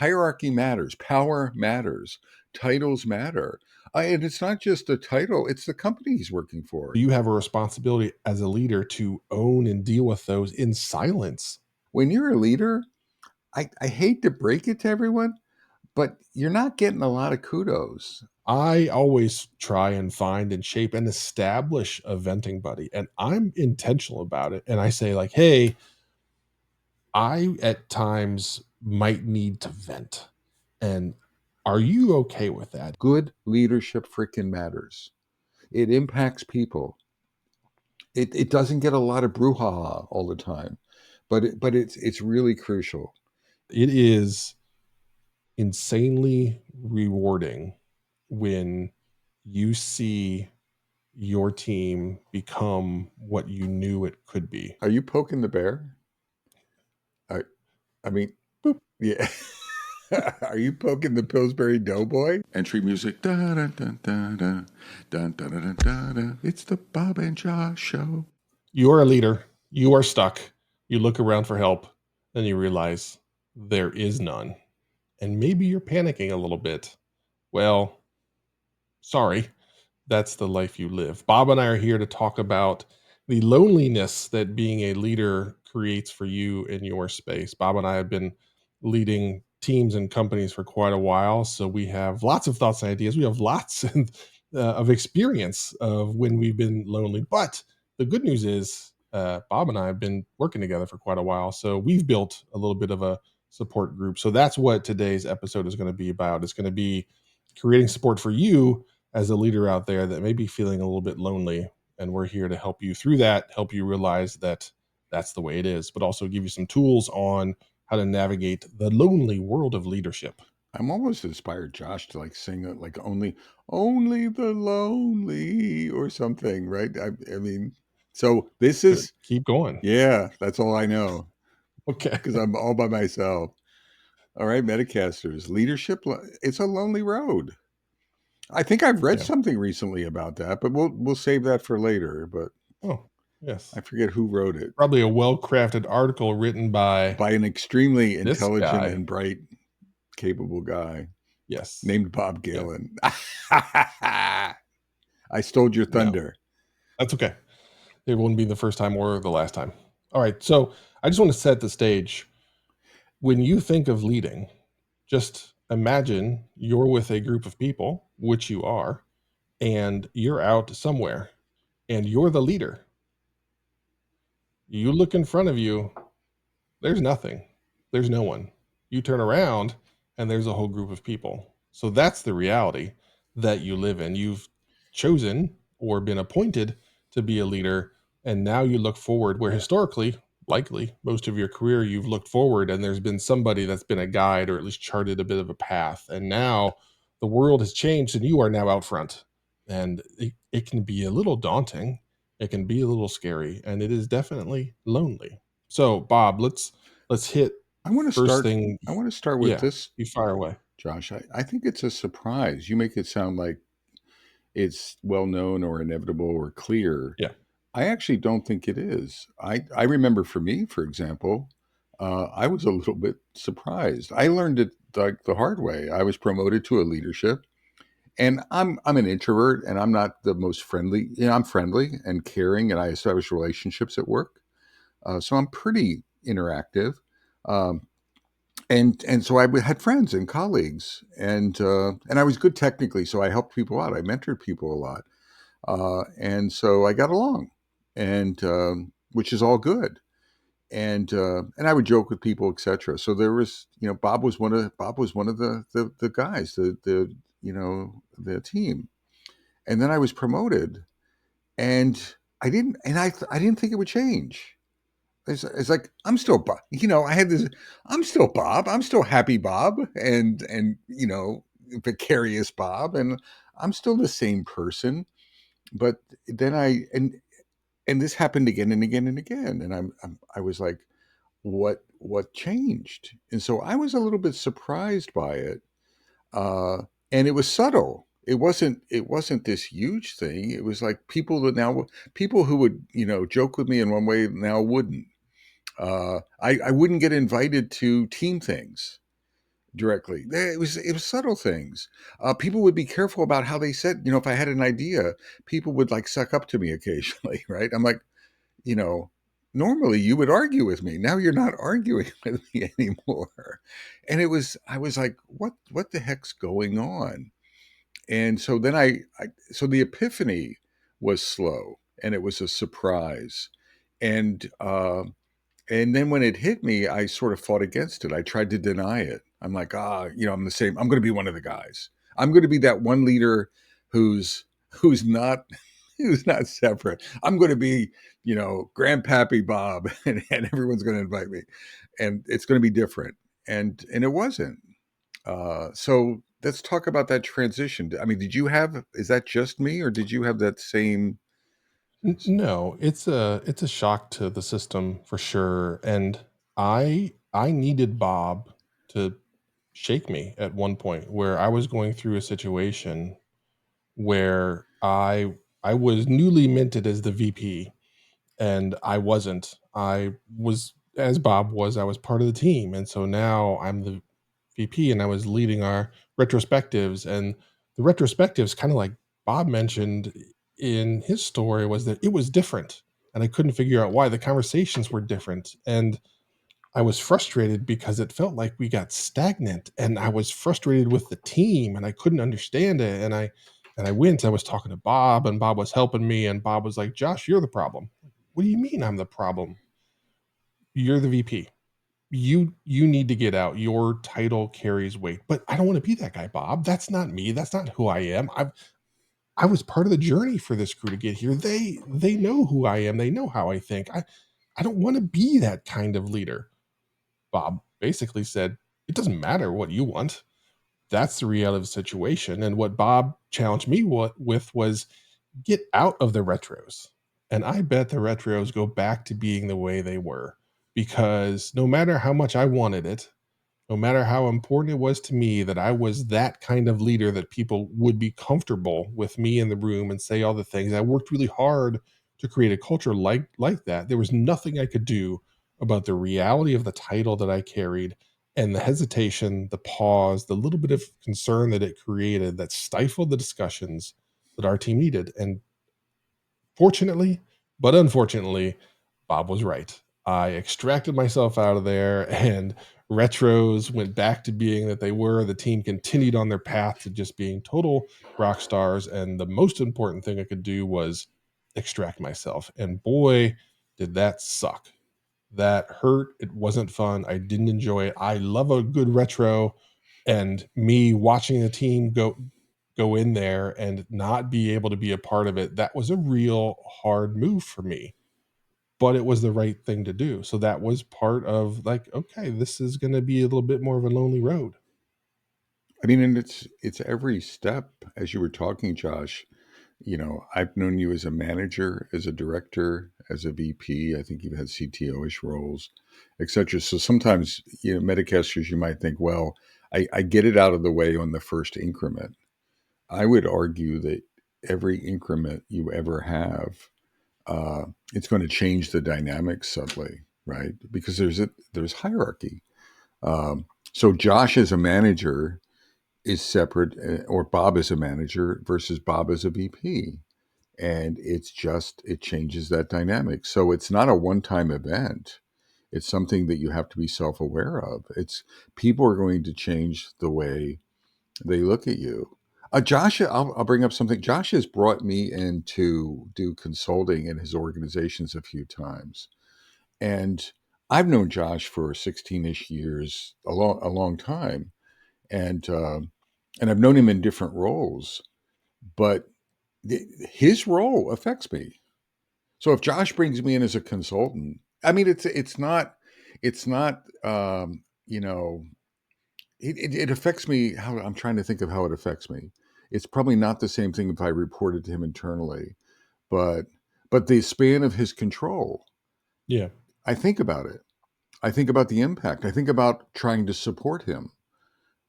hierarchy matters, power matters, titles matter. And it's not just the title, it's the company he's working for. You have a responsibility as a leader to own and deal with those in silence. When you're a leader, I hate to break it to everyone, but you're not getting a lot of kudos. I always try and find and shape and establish a venting buddy, and I'm intentional about it. And I say, like, hey, I at times might need to vent. And are you okay with that? Good leadership freaking matters. It impacts people. It doesn't get a lot of brouhaha all the time, but it's really crucial. It is insanely rewarding when you see your team become what you knew it could be. Are you poking the bear? I mean, boop. Yeah. Are you poking the Pillsbury Doughboy? Entry music. Da, da, da, da, da, da, da, da, da, da. It's the Bob and Josh Show. You're a leader. You are stuck. You look around for help, and you realize there is none. And maybe you're panicking a little bit. Well, sorry. That's the life you live. Bob and I are here to talk about the loneliness that being a leader creates for you in your space. Bob and I have been leading teams and companies for quite a while, so we have lots of thoughts and ideas. We have lots of experience of when we've been lonely. But the good news is, Bob and I have been working together for quite a while, so we've built a little bit of a support group. So that's what today's episode is going to be about. It's going to be creating support for you as a leader out there that may be feeling a little bit lonely, and we're here to help you through that, help you realize that that's the way it is, but also give you some tools on how to navigate the lonely world of leadership. I'm almost inspired Josh to like sing it like only the lonely or something, right? I mean, so this is Keep going. yeah, that's all I know Okay. because I'm all by myself. All right, Metacasters, leadership, it's a lonely road. I think I've read Yeah. something recently about that, but we'll save that for later. But Oh, yes. I forget who wrote it. Probably a well-crafted article written by By an extremely this intelligent guy. and bright, capable guy Yes. named Bob Yeah. Galen. I stole your No, thunder. that's okay. It wouldn't be the first time or the last time. All right. So I just want to set the stage. When you think of leading, just imagine you're with a group of people, which you are, and you're out somewhere and you're the leader. You look in front of you, there's nothing. There's no one. You turn around and there's a whole group of people. So that's the reality that you live in. You've chosen or been appointed to be a leader, and now you look forward where historically, likely, most of your career you've looked forward and there's been somebody that's been a guide or at least charted a bit of a path. And now the world has changed and you are now out front. And it can be a little daunting. It can be a little scary, and it is definitely lonely. So, Bob, let's hit I want to first start. thing. I want to start with Yeah, this, you fire away. Josh. I think it's a surprise. You make it sound like it's well known or inevitable or clear. Yeah, I actually don't think it is. I remember for me, for example, I was a little bit surprised. I learned it like the hard way. I was promoted to a leadership, and I'm an introvert, and I'm not the most friendly. You know, I'm friendly and caring, and I establish relationships at work. So I'm pretty interactive. Um, and so I had friends and colleagues, and I was good technically, so I helped people out. I mentored people a lot, and so I got along, and which is all good. And I would joke with people, etc. So there was, Bob was one of the guys, the the team, and then I was promoted, and I didn't think it would change. It's like I'm still Bob. I had this. I'm still Bob. I'm still happy Bob, and vicarious Bob, and I'm still the same person. But then and this happened again and again and again, and I was like, what changed? And so I was a little bit surprised by it, and it was subtle. It wasn't this huge thing. It was like people who would joke with me in one way now wouldn't. I wouldn't get invited to team things. directly. It was subtle things. People would be careful about how they said. If I had an idea, people would like suck up to me occasionally, right? I'm like, you know, normally you would argue with me. Now you're not arguing with me anymore. And I was like, what the heck's going on? And so then so the epiphany was slow and it was a surprise. And, and then when it hit me, I sort of fought against it. I tried to deny it. I'm like, I'm the same. I'm going to be one of the guys. I'm going to be that one leader who's not who's not separate. I'm going to be, Grandpappy Bob, and everyone's going to invite me, and it's going to be different. And it wasn't. So let's talk about that transition. I mean, is that just me, or did you have that same? No, it's a shock to the system for sure, and I needed Bob to shake me at one point where I was going through a situation where I was newly minted as the VP and I wasn't. I was, as Bob was, I was part of the team, and so now I'm the VP and I was leading our retrospectives. And the retrospectives, kind of like Bob mentioned in his story, was that it was different, and I couldn't figure out why. The conversations were different, and I was frustrated because it felt like we got stagnant, and I was frustrated with the team and I couldn't understand it. And I was talking to Bob, and Bob was helping me, and Bob was like, "Josh, you're the problem." What do you mean I'm the problem? You're the VP. You need to get out. Your title carries weight. But I don't want to be that guy, Bob. That's not me. That's not who I am. I was part of the journey for this crew to get here. They know who I am. They know how I think. I don't want to be that kind of leader. Bob basically said, "It doesn't matter what you want. That's the reality of the situation." And what Bob challenged me with was get out of the retros. And I bet the retros go back to being the way they were, because no matter how much I wanted it, no matter how important it was to me that I was that kind of leader that people would be comfortable with me in the room and say all the things. I worked really hard to create a culture like that. There was nothing I could do about the reality of the title that I carried and the hesitation, the pause, the little bit of concern that it created that stifled the discussions that our team needed. And fortunately, but unfortunately, Bob was right. I extracted myself out of there, and retros went back to being that they were. The team continued on their path to just being total rock stars. And the most important thing I could do was extract myself. And boy, did that suck. That hurt. It wasn't fun. I didn't enjoy it. I love a good retro, and me watching the team go in there and not be able to be a part of it, that was a real hard move for me, but it was the right thing to do. So that was part of, like, okay, this is going to be a little bit more of a lonely road. I mean, and it's every step as you were talking, Josh. I've known you as a manager, as a director, as a VP. I think you've had CTO-ish roles, etc. So sometimes, Metacasters, you might think, well, I get it out of the way on the first increment. I would argue that every increment you ever have, uh, it's going to change the dynamics subtly, right? Because there's hierarchy. So Josh as a manager is separate, or Bob as a manager versus Bob as a VP, and it changes that dynamic. So it's not a one-time event. It's something that you have to be self-aware of. It's People are going to change the way they look at you. Josh, I'll bring up something. Josh has brought me in to do consulting in his organizations a few times, and I've known Josh for 16-ish years, a long time, and I've known him in different roles, but his role affects me. So if Josh brings me in as a consultant, I mean, it's not, it affects me. How I'm trying to think of how it affects me. It's probably not the same thing if I reported to him internally, but the span of his control, Yeah. I think about it. I think about the impact. I think about trying to support him.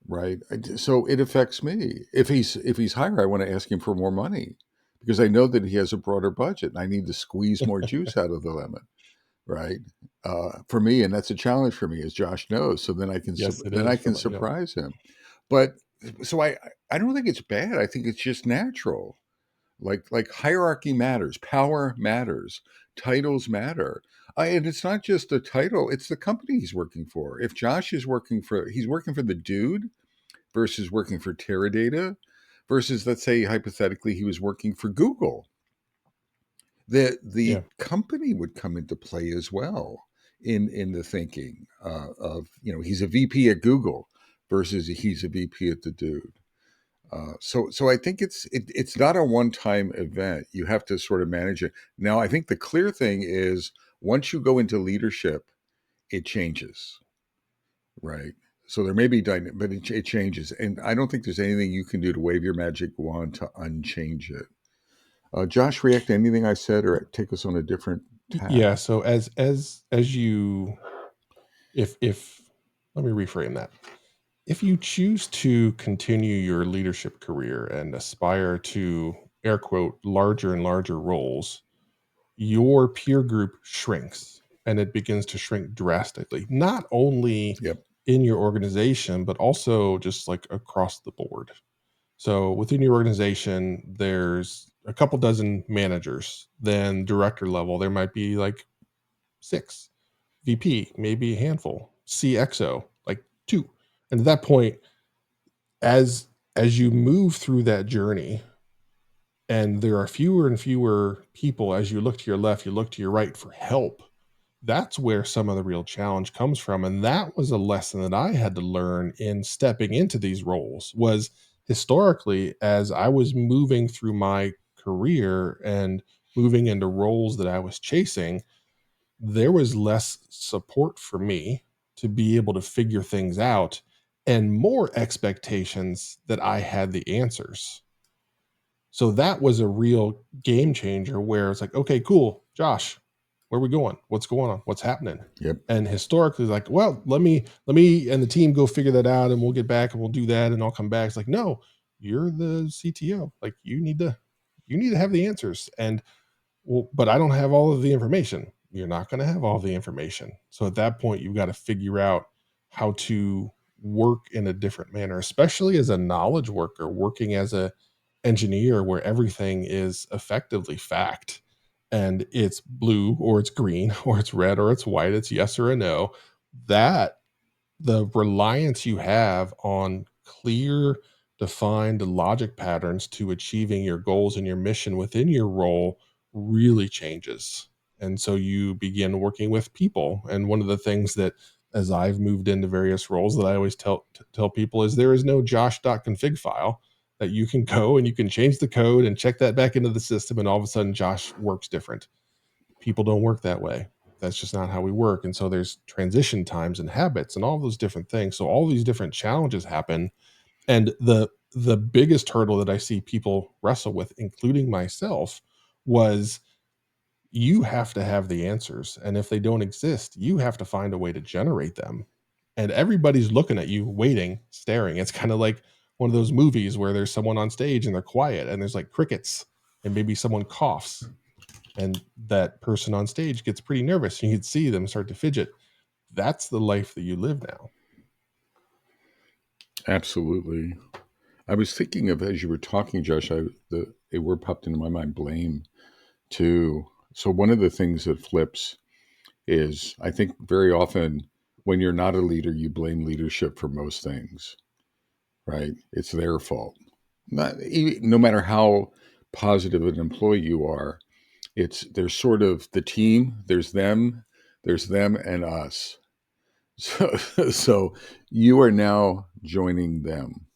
Right. So it affects me. If he's higher, I want to ask him for more money because I know that he has a broader budget and I need to squeeze more juice out of the lemon. right? For me, and that's a challenge for me, as Josh knows. So Yes, it then I is can from yeah. surprise him. But so I don't think it's bad. I think it's just natural. Like hierarchy matters, power matters, titles matter. And it's not just a title, it's the company he's working for. If Josh is he's working for the dude versus working for Teradata versus, let's say, hypothetically, he was working for Google, the Yeah. company would come into play as well in the thinking of, he's a VP at Google versus he's a VP at the dude. So I think it's not a one time event. You have to sort of manage it. Now, I think the clear thing is once you go into leadership, it changes, right? So there may be but it changes, and I don't think there's anything you can do to wave your magic wand to unchange it. Josh, react to anything I said, or take us on a different tack. Yeah, so as you if let me reframe that. If you choose to continue your leadership career and aspire to air quote larger and larger roles, your peer group shrinks and it begins to shrink drastically, not only Yep. in your organization, but also just like across the board. So within your organization, there's a couple dozen managers. Then director level, there might be like six. VP, maybe a handful. CXO, like two. And at that point, as as you move through that journey, and there are fewer and fewer people as you look to your left, you look to your right for help. That's where some of the real challenge comes from, and that was a lesson that I had to learn in stepping into these roles. Was historically, as I was moving through my career and moving into roles that I was chasing, there was less support for me to be able to figure things out and more expectations that I had the answers. So that was a real game changer where it's like, okay, cool, Josh, where are we going? What's going on? What's happening? Yep. And historically, like, well, let me and the team go figure that out and we'll get back and we'll do that and I'll come back. It's like, no, you're the CTO. Like you need to have the answers. And well, but I don't have all of the information. You're not going to have all the information. So at that point, you've got to figure out how to work in a different manner, especially as a knowledge worker, working as a engineer where everything is effectively fact and it's blue or it's green or it's red or it's white, it's yes or a no. That the reliance you have on clear, defined logic patterns to achieving your goals and your mission within your role really changes. And so you begin working with people. And one of the things that, as I've moved into various roles, that I always tell people is there is no josh.config file that you can go and you can change the code and check that back into the system, and all of a sudden Josh works different. People don't work that way. That's just not how we work. And so there's transition times and habits and all those different things. So all these different challenges happen. And the biggest hurdle that I see people wrestle with, including myself, was you have to have the answers. And if they don't exist, you have to find a way to generate them. And everybody's looking at you, waiting, staring. It's kind of like one of those movies where there's someone on stage and they're quiet and there's like crickets and maybe someone coughs and that person on stage gets pretty nervous. You can see them start to fidget. That's the life that you live now. Absolutely. I was thinking of, as you were talking, Josh, a word popped into my mind: blame too. So one of the things that flips is, I think, very often when you're not a leader, you blame leadership for most things, right? It's their fault. No matter how positive an employee you are, there's sort of the team, there's them and us. So, so you are now joining them.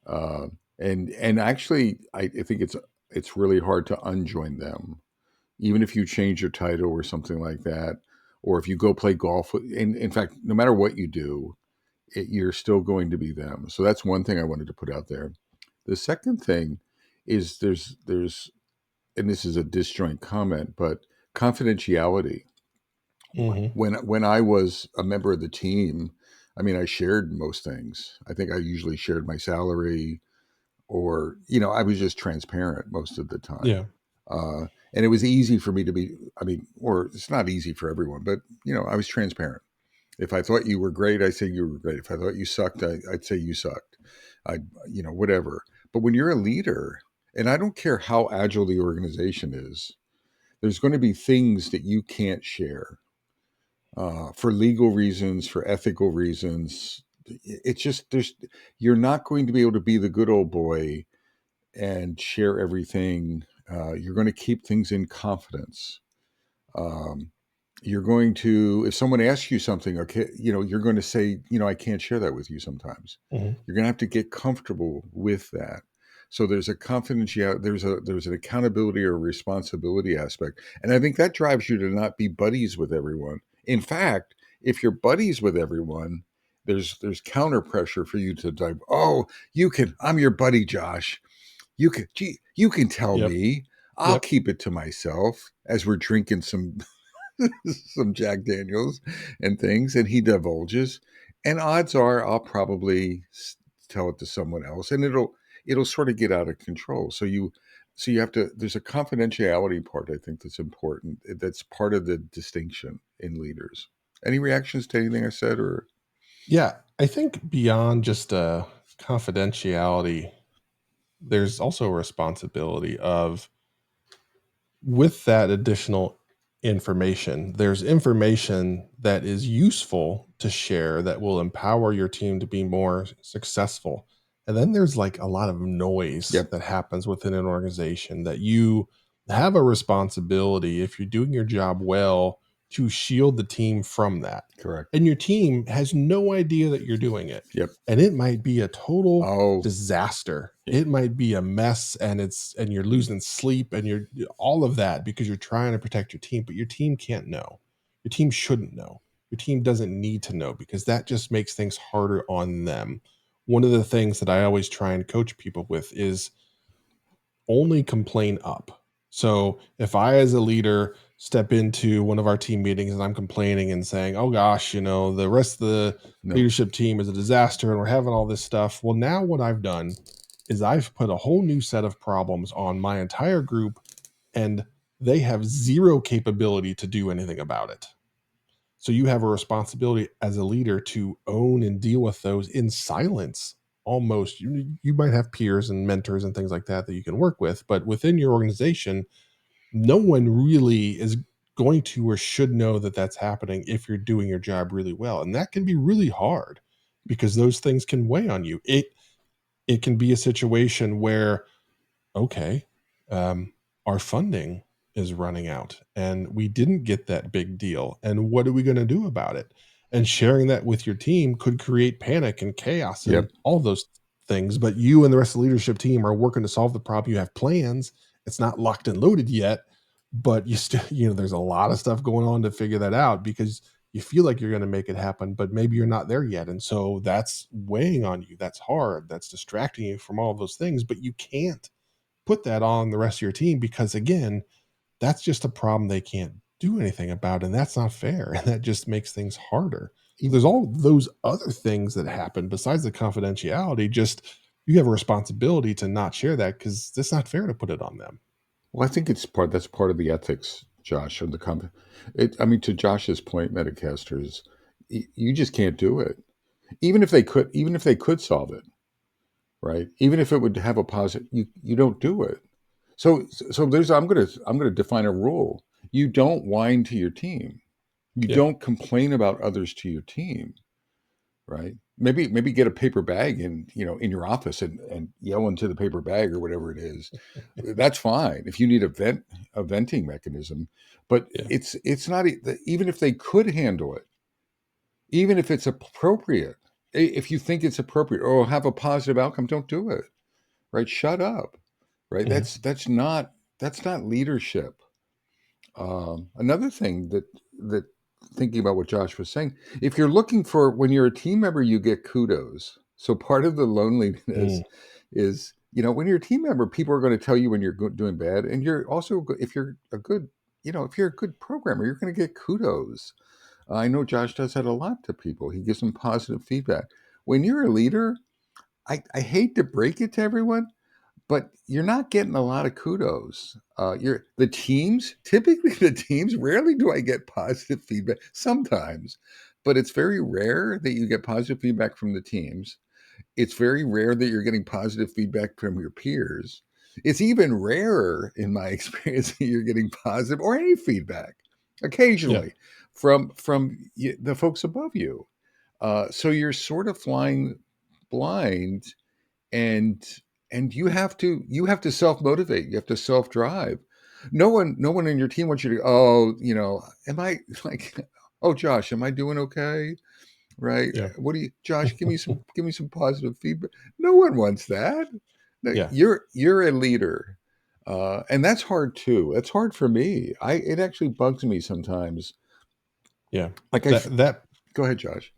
Uh, and actually, I think it's really hard to unjoin them, even if you change your title or something like that, or if you go play golf. In fact, no matter what you do, you're still going to be them. So that's one thing I wanted to put out there. The second thing is and this is a disjoint comment, but confidentiality. Hmm. When I was a member of the team, I mean, I shared most things. I think I usually shared my salary, or I was just transparent most of the time. Yeah. And it was easy for me to be, I mean, or it's not easy for everyone, but I was transparent. If I thought you were great, I say you were great. If I thought you sucked, I'd say you sucked. I, whatever. But when you're a leader, and I don't care how agile the organization is, there's going to be things that you can't share for legal reasons, for ethical reasons. It's just you're not going to be able to be the good old boy and share everything. You're going to keep things in confidence. Um, you're going to, if someone asks you something, okay, you're going to say, I can't share that with you sometimes. Mhm. You're going to have to get comfortable with that. So there's a confidentiality, there's an accountability or responsibility aspect. And I think that drives you to not be buddies with everyone. In fact, if you're buddies with everyone, there's counter pressure for you to type, oh, I'm your buddy, Josh. You can tell Yep. me. I'll Yep. keep it to myself as we're drinking some some Jack Daniels and things, and he divulges. And odds are, I'll probably tell it to someone else, and it'll sort of get out of control. So you have to. There's a confidentiality part I think that's important. That's part of the distinction in leaders. Any reactions to anything I said, or Yeah, I think beyond just confidentiality, there's also a responsibility of with that additional information, there's information that is useful to share that will empower your team to be more successful. And then there's like a lot of noise yep, that happens within an organization that you have a responsibility, if you're doing your job well, to shield the team from that. correct, And your team has no idea that you're doing it. yep. And it might be a total Oh, disaster. yeah, It might be a mess, and you're losing sleep, and you're all of that because you're trying to protect your team, but your team can't know. Your team shouldn't know. Your team doesn't need to know because that just makes things harder on them. One of the things that I always try and coach people with is only complain up. So if I, as a leader, step into one of our team meetings and I'm complaining and saying, oh gosh, the rest of the no, leadership team is a disaster and we're having all this stuff. Well, now what I've done is I've put a whole new set of problems on my entire group, and they have zero capability to do anything about it. So you have a responsibility as a leader to own and deal with those in silence. Almost, you might have peers and mentors and things like that that you can work with, but within your organization, no one really is going to or should know that that's happening if you're doing your job really well, and that can be really hard because those things can weigh on you. It can be a situation where, okay, um, our funding is running out and we didn't get that big deal. And what are we going to do about it? And sharing that with your team could create panic and chaos and yep. all those things. But you and the rest of the leadership team are working to solve the problem. You have plans. It's not locked and loaded yet, but you still, there's a lot of stuff going on to figure that out because you feel like you're going to make it happen, but maybe you're not there yet. And so that's weighing on you. That's hard. That's distracting you from all of those things, but you can't put that on the rest of your team because again, that's just a problem they can't do anything about, and that's not fair, and that just makes things harder. So E- there's all those other things that happen besides the confidentiality. Just you have a responsibility to not share that because it's not fair to put it on them. Well, I think that's part of the ethics, Josh, of the company. I mean, to Josh's point, Metacasters, you just can't do it. Even if they could solve it, right? Even if it would have a positive, you don't do it. So I'm gonna define a rule. You don't whine to your team. You Yeah. don't complain about others to your team, right? Maybe get a paper bag in your office and yell into the paper bag or whatever it is. That's fine if you need a venting mechanism, but Yeah. it's not even if they could handle it, even if it's appropriate. If you think it's appropriate or have a positive outcome, don't do it. Right? Shut up. Right? Mhm. That's not leadership. Another thing that thinking about what Josh was saying, if you're looking for when you're a team member, you get kudos. So part of the loneliness Mm. is when you're a team member, people are going to tell you when you're doing bad, and you're also if you're a good if you're a good programmer, you're going to get kudos. I know Josh does that a lot to people. He gives them positive feedback. When you're a leader, I hate to break it to everyone, but you're not getting a lot of kudos. You're the teams, typically the teams, rarely do I get positive feedback, sometimes, but it's very rare that you get positive feedback from the teams. It's very rare that you're getting positive feedback from your peers. It's even rarer in my experience that you're getting positive or any feedback Yeah. occasionally from the folks above you. So you're sort of flying blind, and you have to self motivate. You have to self drive. No one in your team wants you to. Oh, am I like? Oh, Josh, am I doing okay? Right? Yeah. What do you, Josh? Give me some positive feedback. No one wants that. No, Yeah. you're a leader, and that's hard too. That's hard for me. It actually bugs me sometimes. Yeah. Like That that go ahead, Josh.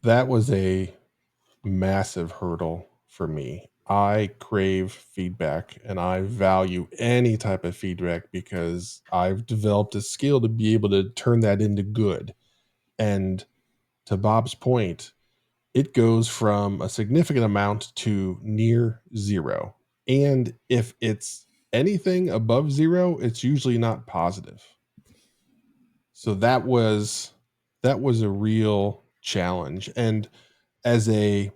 that was a massive hurdle for me. I crave feedback and I value any type of feedback because I've developed a skill to be able to turn that into good. And to Bob's point, it goes from a significant amount to near zero. And if it's anything above zero, it's usually not positive. So that was a real challenge. And as a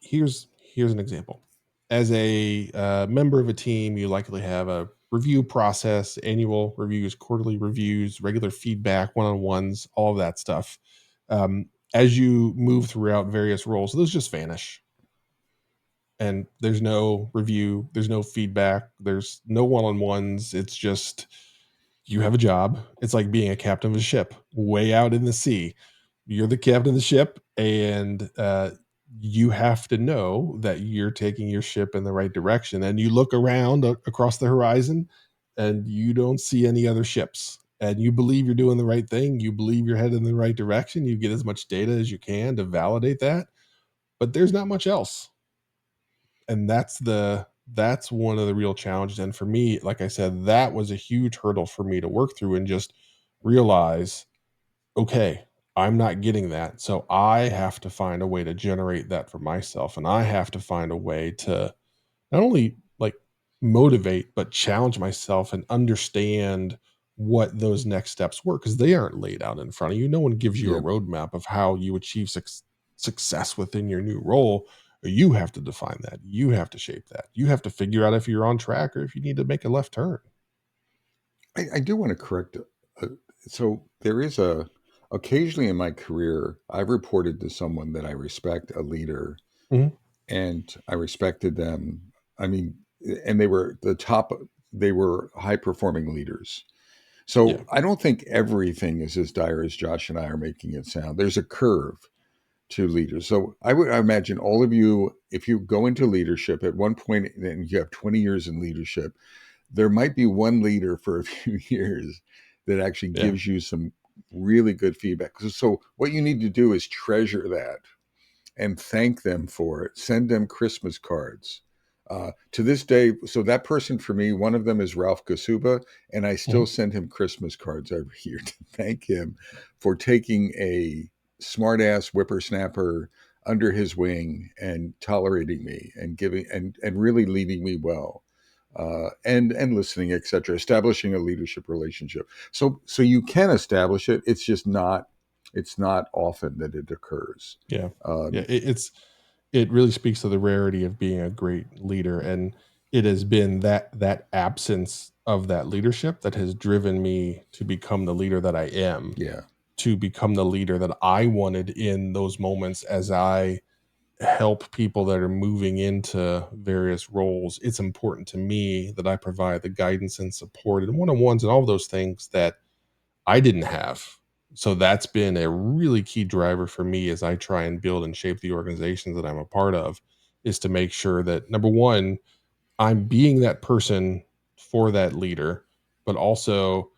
here's an example. As a member of a team, you likely have a review process, annual reviews, quarterly reviews, regular feedback, one-on-ones, all of that stuff. As you move throughout various roles, those just vanish, and there's no review, there's no feedback, there's no one-on-ones. It's just you have a job. It's like being a captain of a ship way out in the sea. You're the captain of the ship, and you have to know that you're taking your ship in the right direction. And you look around across the horizon, and you don't see any other ships. And you believe you're doing the right thing. You believe you're headed in the right direction. You get as much data as you can to validate that, but there's not much else. And that's one of the real challenges. And for me, like I said, that was a huge hurdle for me to work through and just realize, okay, I'm not getting that. So I have to find a way to generate that for myself. And I have to find a way to not only like motivate, but challenge myself and understand what those next steps were because they aren't laid out in front of you. No one gives you a Yeah, roadmap of how you achieve success within your new role. You have to define that. You have to shape that. You have to figure out if you're on track or if you need to make a left turn. I do want to correct. Uh, so there is a occasionally in my career, I've reported to someone that I respect, a leader, Mhm. and I respected them. I mean, and they were the top. They were high performing leaders. Yeah. So I don't think everything is as dire as Josh and I are making it sound. There's a curve to leaders. So I imagine all of you, if you go into leadership at one point and you have 20 years in leadership, there might be one leader for a few years that actually Yeah. gives you some really good feedback. So what you need to do is treasure that and thank them for it. Send them Christmas cards. To this day, so that person for me, one of them is Ralph Kasuba, and I still Mhm. send him Christmas cards every year to thank him for taking a smartass whippersnapper under his wing and tolerating me and giving and really leading me well, and listening, etc. Establishing a leadership relationship. So you can establish it. It's not often that it occurs. Yeah. Yeah. Um, It really speaks to the rarity of being a great leader, and it has been that absence of that leadership that has driven me to become the leader that I am, yeah, to become the leader that I wanted in those moments as I help people that are moving into various roles. It's important to me that I provide the guidance and support and one-on-ones and all of those things that I didn't have. So that's been a really key driver for me as I try and build and shape the organizations that I'm a part of, is to make sure that number one, I'm being that person for that leader, but also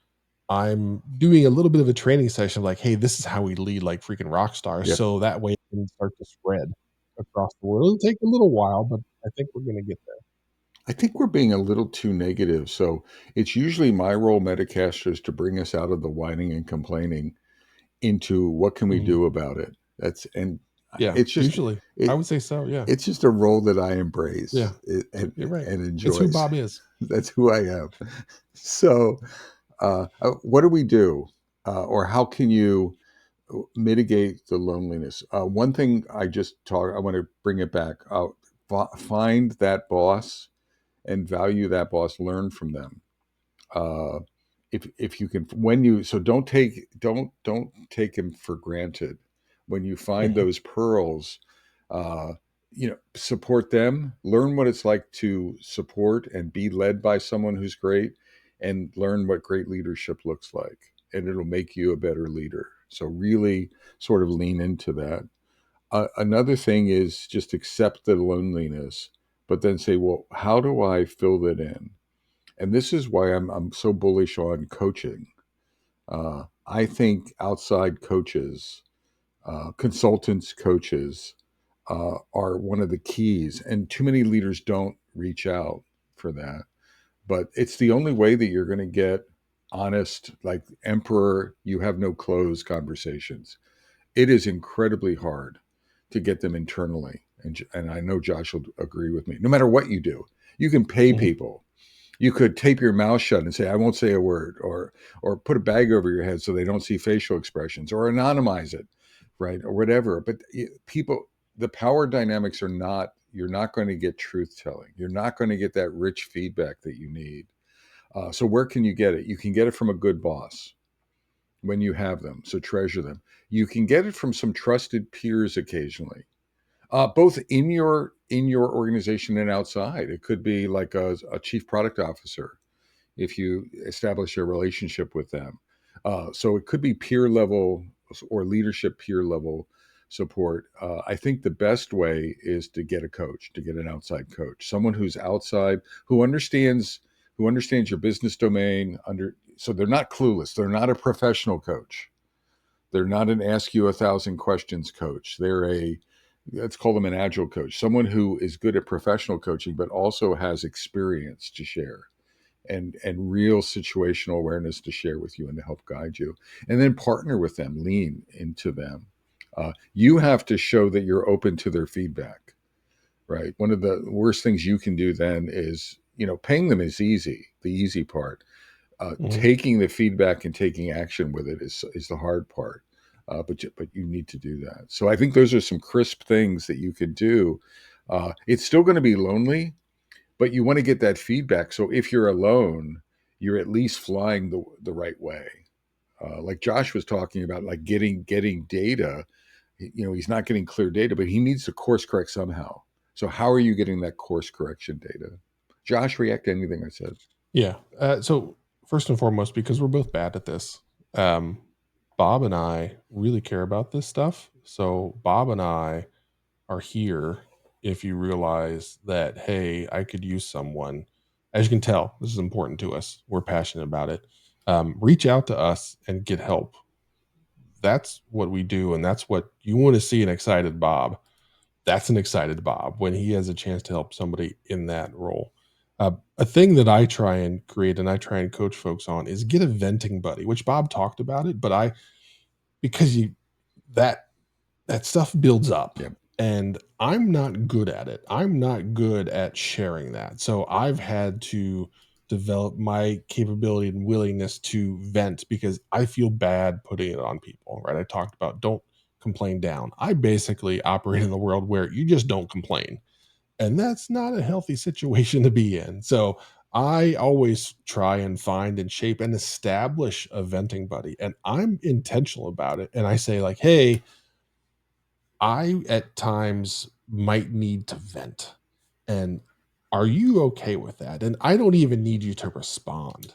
I'm doing a little bit of a training session of like, hey, this is how we lead like freaking rock stars. yeah. So that way it can start to spread across the world. It'll take a little while, but I think we're going to get there. I think we're being a little too negative. So it's usually my role, Metacasters, to bring us out of the whining and complaining into what can we Mhm. do about it. That's and Yeah, It's just usually. I it would say so, yeah. it's just a role that I embrace Yeah, you're right. and It's who enjoy. Bob is. That's who I am. So, what do we do, or how can you mitigate the loneliness? One thing I want to bring it back. Find that boss and value that boss. Learn from them. Uh, if you can, when you so don't take him for granted. When you find Mhm, those pearls, uh, support them. Learn what it's like to support and be led by someone who's great, and learn what great leadership looks like, and it'll make you a better leader. So really, sort of lean into that. Another thing is just accept the loneliness, but then say, well, how do I fill that in? And this is why I'm so bullish on coaching. I think outside coaches, consultants, coaches are one of the keys, and too many leaders don't reach out for that. But it's the only way that you're going to get honest, like emperor, you have no clothes conversations. It is incredibly hard to get them internally, and I know Josh will agree with me. No matter what you do, you can pay mhm. people, you could tape your mouth shut and say, I won't say a word, or put a bag over your head so they don't see facial expressions, or anonymize it, right? Or whatever. But people, the power dynamics are not, you're not going to get truth telling. You're not going to get that rich feedback that you need. So where can you get it? You can get it from a good boss when you have them. So treasure them. You can get it from some trusted peers occasionally, both in your organization and outside. It could be like a chief product officer if you establish a relationship with them. So it could be peer level or leadership peer level support. I think the best way is to get a coach, to get an outside coach, someone who's outside who understands your business domain. So they're not clueless. They're not a professional coach. They're not an ask you 1,000 questions coach. They're a, let's call them an agile coach, someone who is good at professional coaching, but also has experience to share and real situational awareness to share with you and to help guide you. And then partner with them, lean into them. You have to show that you're open to their feedback, right? One of the worst things you can do then is, paying them is easy, the easy part. Mhm. Taking the feedback and taking action with it is the hard part. But you need to do that. So I think those are some crisp things that you could do. It's still going to be lonely, but you want to get that feedback. So if you're alone, you're at least flying the right way. Like Josh was talking about, like getting data. He's not getting clear data, but he needs to course correct somehow. So how are you getting that course correction data? Josh, react to anything I said. Yeah, so first and foremost, because we're both bad at this, um, Bob and I really care about this stuff, so Bob and I are here if you realize that, "Hey, I could use someone." As you can tell, this is important to us, we're passionate about it. Reach out to us and get help. That's what we do, and that's what you wanna see an excited Bob. That's an excited Bob when he has a chance to help somebody in that role. A thing that I try and create and I try and coach folks on is get a venting buddy, which Bob talked about it, but because you that that stuff builds up Yep. and I'm not good at it. I'm not good at sharing that. So I've had to develop my capability and willingness to vent because I feel bad putting it on people, right? I talked about don't complain down. I basically operate in the world where you just don't complain. And that's not a healthy situation to be in. So I always try and find and shape and establish a venting buddy. And I'm intentional about it. And I say, like, hey, I at times might need to vent. And are you okay with that? And I don't even need you to respond.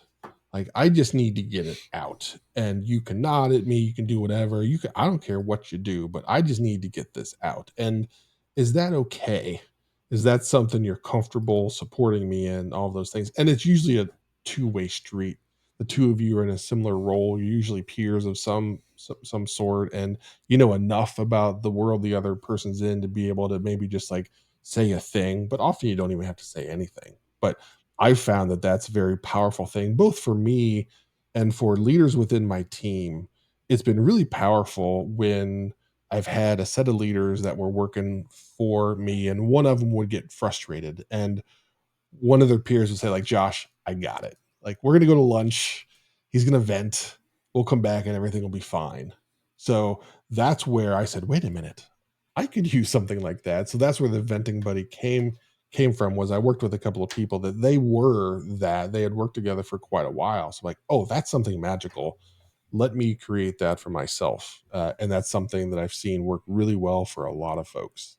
Like I just need to get it out. And you can nod at me, you can do whatever. I don't care what you do, but I just need to get this out. And is that okay? Is that something you're comfortable supporting me in? All those things. And it's usually a two-way street. The two of you are in a similar role. You're usually peers of some sort. And you know enough about the world the other person's in to be able to maybe just like say a thing, but often you don't even have to say anything. But I found that that's a very powerful thing, both for me and for leaders within my team. It's been really powerful when I've had a set of leaders that were working for me, and one of them would get frustrated, and one of their peers would say, like, Josh, I got it. Like, we're gonna go to lunch. He's gonna vent. We'll come back and everything will be fine. So that's where I said, wait a minute, I could use something like that. So that's where the venting buddy came from. Was I worked with a couple of people that they had worked together for quite a while. So like, oh, that's something magical. Let me create that for myself, and that's something that I've seen work really well for a lot of folks.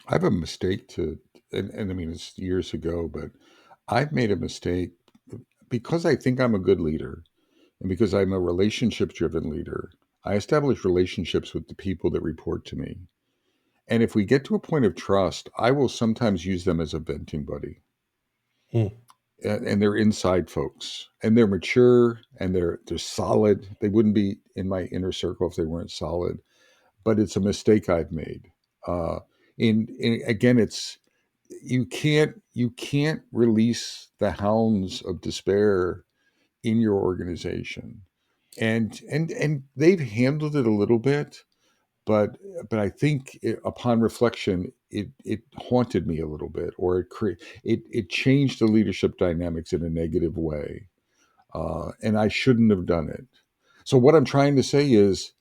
I have a mistake to, and I mean, it's years ago, but I've made a mistake because I think I'm a good leader and because I'm a relationship driven leader. I establish relationships with the people that report to me. And if we get to a point of trust, I will sometimes use them as a venting buddy. Hmm. And they're inside folks, and they're mature, and they're solid. They wouldn't be in my inner circle if they weren't solid. But it's a mistake I've made. Uh, in again, it's you can't release the hounds of despair in your organization, and they've handled it a little bit, but I think upon reflection, it haunted me a little bit, or it changed the leadership dynamics in a negative way, and I shouldn't have done it. So what I'm trying to say is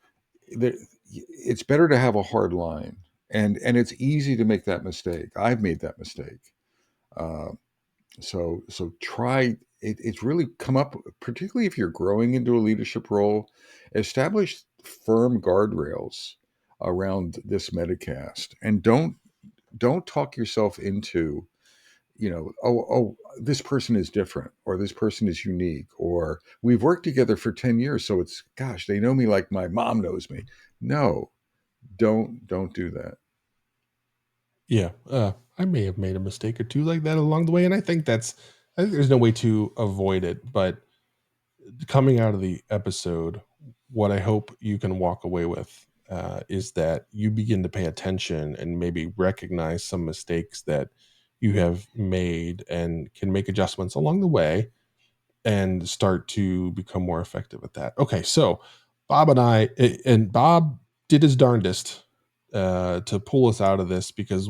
that it's better to have a hard line, and it's easy to make that mistake. I've made that mistake. Uh, so try it, it's really come up, particularly if you're growing into a leadership role, establish firm guardrails around this metacast, and don't talk yourself into, oh, this person is different, or this person is unique, or we've worked together for 10 years, so it's, gosh, they know me like my mom knows me. No, don't do that. Yeah, I may have made a mistake or two like that along the way, and I think there's no way to avoid it. But coming out of the episode, what I hope you can walk away with is that you begin to pay attention and maybe recognize some mistakes that you have made and can make adjustments along the way and start to become more effective at that. Okay, so and Bob did his darndest to pull us out of this because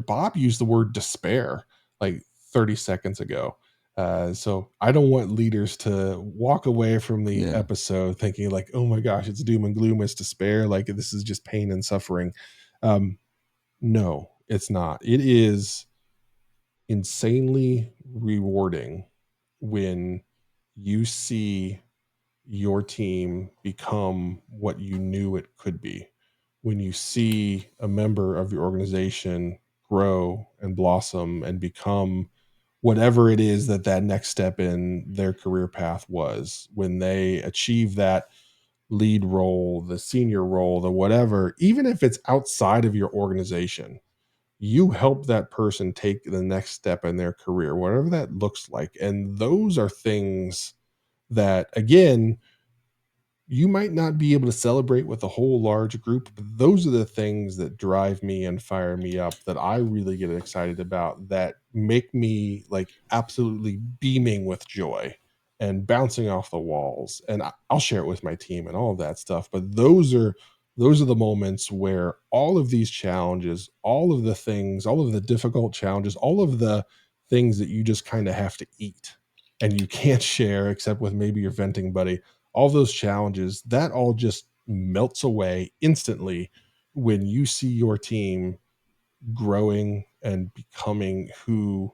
Bob used the word despair like 30 seconds ago. So I don't want leaders to walk away from the Yeah. episode thinking like, oh my gosh, it's doom and gloom, it's despair, like this is just pain and suffering. Um, no, it's not. It is insanely rewarding when you see your team become what you knew it could be, when you see a member of your organization grow and blossom and become whatever it is that that next step in their career path was, when they achieve that lead role, the senior role, the whatever, even if it's outside of your organization, you help that person take the next step in their career, whatever that looks like. And those are things that, again, you might not be able to celebrate with a whole large group, but those are the things that drive me and fire me up, that I really get excited about, that make me like absolutely beaming with joy and bouncing off the walls. And I'll share it with my team and all of that stuff. But those are the moments where all of these challenges, all of the things, all of the difficult challenges, all of the things that you just kind of have to eat and you can't share except with maybe your venting buddy, all those challenges, that all just melts away instantly when you see your team growing and becoming who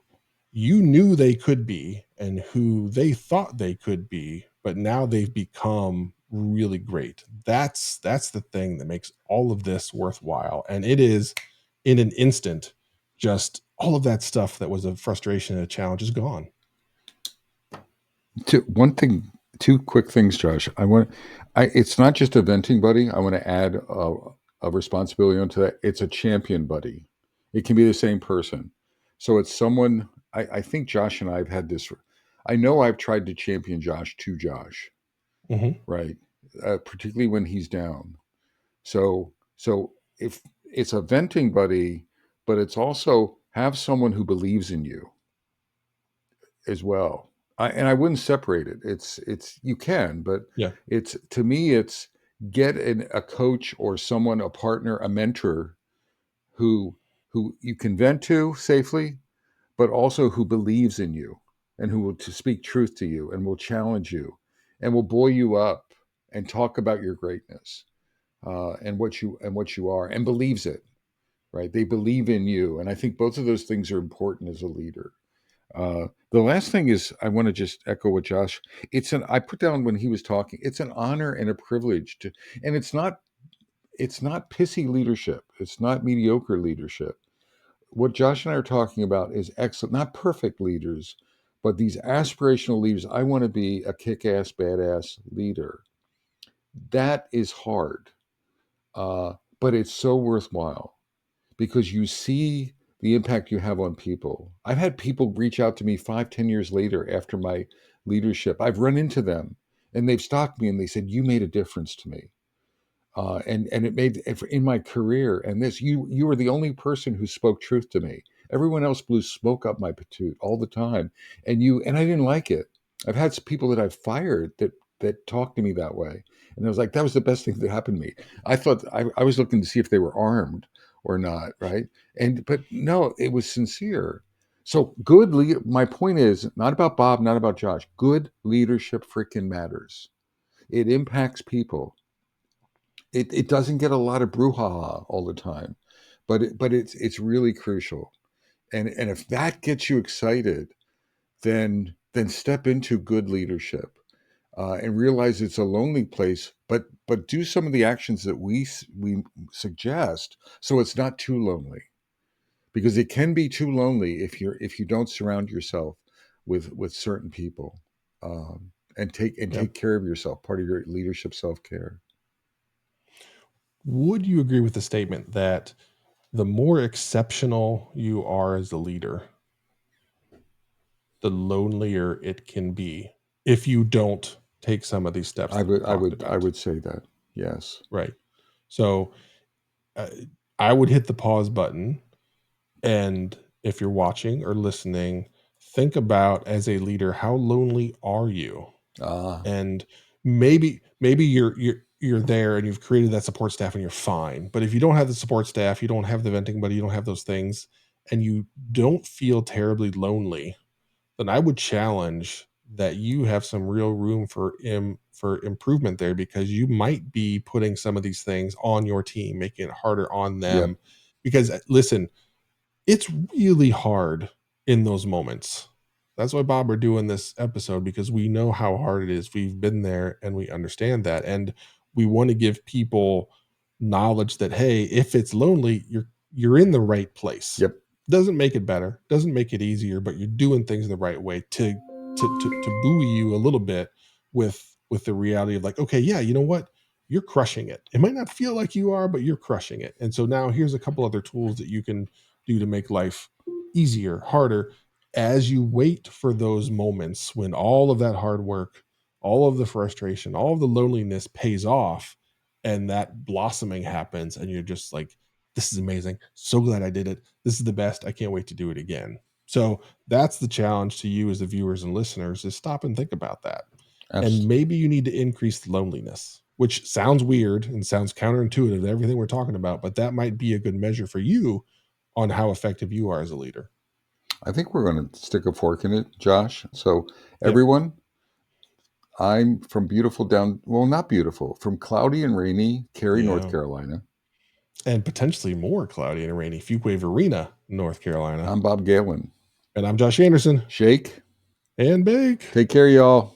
you knew they could be and who they thought they could be, but now they've become really great. That's the thing that makes all of this worthwhile. And it is in an instant, just all of that stuff that was a frustration and a challenge is gone. One thing, two quick things, Josh. It's not just a venting buddy. I want to add a responsibility onto that. It's a champion buddy. It can be the same person. So it's someone, I think Josh and I have had this. I know I've tried to champion Josh to Josh, Mhm. right? Particularly when he's down. So if it's a venting buddy, but it's also have someone who believes in you as well. And I wouldn't separate it. It's you can, but Yeah. it's, to me, it's Get a coach or someone, a partner, a mentor who you can vent to safely, but also who believes in you and who will to speak truth to you and will challenge you and will buoy you up and talk about your greatness, and what you are, and believes it. Right? They believe in you, and I think both of those things are important as a leader. The last thing is, I want to just echo what Josh. I put down when he was talking. It's an honor and a privilege to, and it's not pissy leadership. It's not mediocre leadership. What Josh and I are talking about is excellent, not perfect leaders, but these aspirational leaders. I want to be a kick-ass, badass leader. That is hard, but it's so worthwhile because you see the impact you have on people. I've had people reach out to me 5, 10 years later after my leadership. I've run into them and they've stopped me and they said, "You made a difference to me." And it made in my career. And this, you were the only person who spoke truth to me. Everyone else blew smoke up my patoot all the time, and I didn't like it. I've had people that I've fired that talked to me that way, and I was like, that was the best thing that happened to me. I thought I was looking to see if they were armed or not, right? And but no, it was sincere. So my point is not about Bob, not about Josh. Good leadership freaking matters. It impacts people. It doesn't get a lot of brouhaha all the time, but it's really crucial. And if that gets you excited, then step into good leadership, and realize it's a lonely place, but do some of the actions that we suggest so it's not too lonely, because it can be too lonely if you don't surround yourself with certain people, and Yeah. take care of yourself. Part of your leadership self care. Would you agree with the statement that the more exceptional you are as a leader, the lonelier it can be if you don't take some of these steps I that we would I talked would I about? would say that. Yes. Right. So uh, I would hit the pause button. And if you're watching or listening, think about as a leader, how lonely are you? Ah, And maybe you're there and you've created that support staff and you're fine. But if you don't have the support staff, you don't have the venting buddy, you don't have those things, and you don't feel terribly lonely, then I would challenge that you have some real room for improvement there, because you might be putting some of these things on your team, making it harder on them. yep, Because listen, it's really hard in those moments. That's why Bob are doing this episode, because we know how hard it is. We've been there and we understand that. And we want to give people knowledge that, hey, if it's lonely, you're in the right place. yep, Doesn't make it better, doesn't make it easier, but you're doing things the right way to buoy you a little bit with the reality of like, okay, yeah, you know what? You're crushing it. It might not feel like you are, but you're crushing it. And so now here's a couple other tools that you can do to make life easier, harder, as you wait for those moments when all of that hard work, all of the frustration, all of the loneliness pays off, and that blossoming happens. And you're just like, this is amazing. So glad I did it. This is the best. I can't wait to do it again. So that's the challenge to you as the viewers and listeners, is stop and think about that. And absolutely. maybe you need to increase the loneliness, which sounds weird and sounds counterintuitive to everything we're talking about, but that might be a good measure for you on how effective you are as a leader. I think we're going to stick a fork in it, Josh. So Yep. everyone, I'm from beautiful down, well, not beautiful, from cloudy and rainy Cary, North Yeah. Carolina. And potentially more cloudy and rainy Fuquay Arena, North Carolina. I'm Bob Galen. And I'm Josh Anderson. Shake. And bake. Take care, y'all.